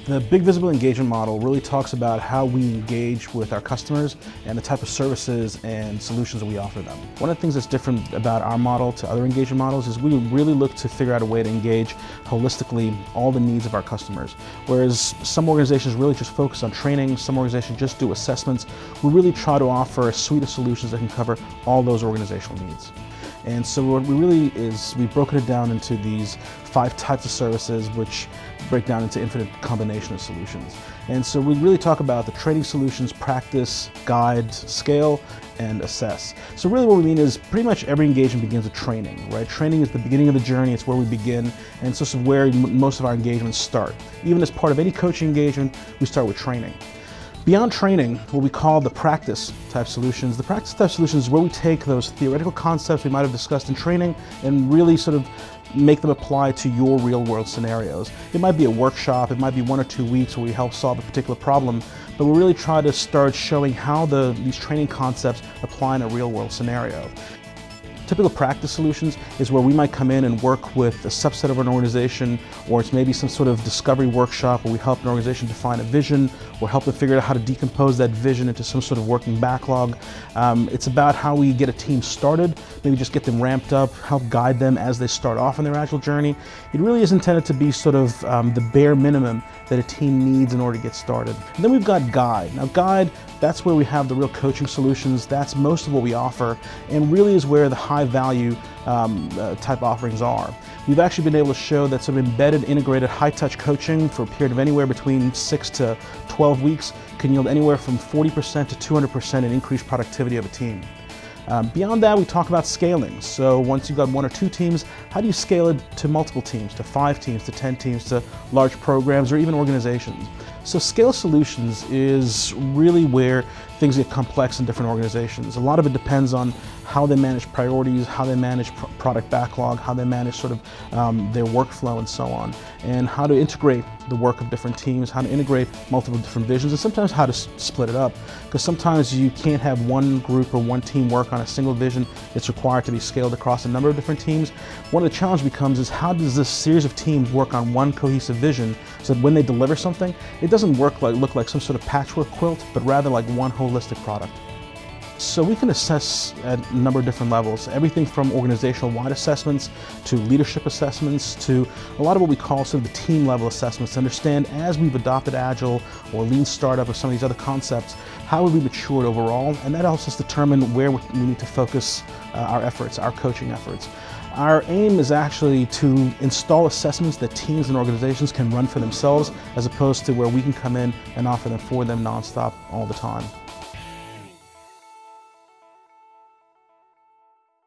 The Big Visible Engagement model really talks about how we engage with our customers and the type of services and solutions that we offer them. One of the things that's different about our model to other engagement models is we really look to figure out a way to engage holistically all the needs of our customers. Whereas some organizations really just focus on training, some organizations just do assessments, we really try to offer a suite of solutions that can cover all those organizational needs. And so what we've broken it down into these 5 types of services, which break down into infinite combination of solutions. And so we really talk about the training solutions: practice, guide, scale, and assess. So really what we mean is pretty much every engagement begins with training, right? Training is the beginning of the journey, it's where we begin, and it's just where most of our engagements start. Even as part of any coaching engagement, we start with training. Beyond training, what we call the practice type solutions. The practice type solutions is where we take those theoretical concepts we might have discussed in training and really sort of make them apply to your real world scenarios. It might be a workshop, it might be 1 or 2 weeks where we help solve a particular problem, but we really try to start showing how these training concepts apply in a real world scenario. Typical practice solutions is where we might come in and work with a subset of an organization, or it's maybe some sort of discovery workshop where we help an organization define a vision or help them figure out how to decompose that vision into some sort of working backlog. It's about how we get a team started, maybe just get them ramped up, help guide them as they start off on their Agile journey. It really is intended to be sort of the bare minimum that a team needs in order to get started. And then we've got Guide. Now Guide, that's where we have the real coaching solutions. That's most of what we offer, and really is where the high value type offerings are. We've actually been able to show that some embedded, integrated, high-touch coaching for a period of anywhere between 6 to 12 weeks can yield anywhere from 40% to 200% in increased productivity of a team. Beyond that, we talk about scaling. So once you've got 1 or 2 teams, how do you scale it to multiple teams, to 5 teams, to 10 teams, to large programs, or even organizations? So scale solutions is really where things get complex in different organizations. A lot of it depends on how they manage priorities, how they manage product backlog, how they manage sort of their workflow and so on, and how to integrate the work of different teams, how to integrate multiple different visions, and sometimes how to split it up. Because sometimes you can't have one group or one team work on a single vision. It's required to be scaled across a number of different teams. One of the challenges becomes is how does this series of teams work on one cohesive vision so that when they deliver something, it doesn't look like some sort of patchwork quilt, but rather like one holistic product. So we can assess at a number of different levels, everything from organizational-wide assessments to leadership assessments to a lot of what we call sort of the team-level assessments to understand as we've adopted Agile or Lean Startup or some of these other concepts, how have we matured overall, and that helps us determine where we need to focus our efforts, our coaching efforts. Our aim is actually to install assessments that teams and organizations can run for themselves as opposed to where we can come in and offer them for them nonstop all the time.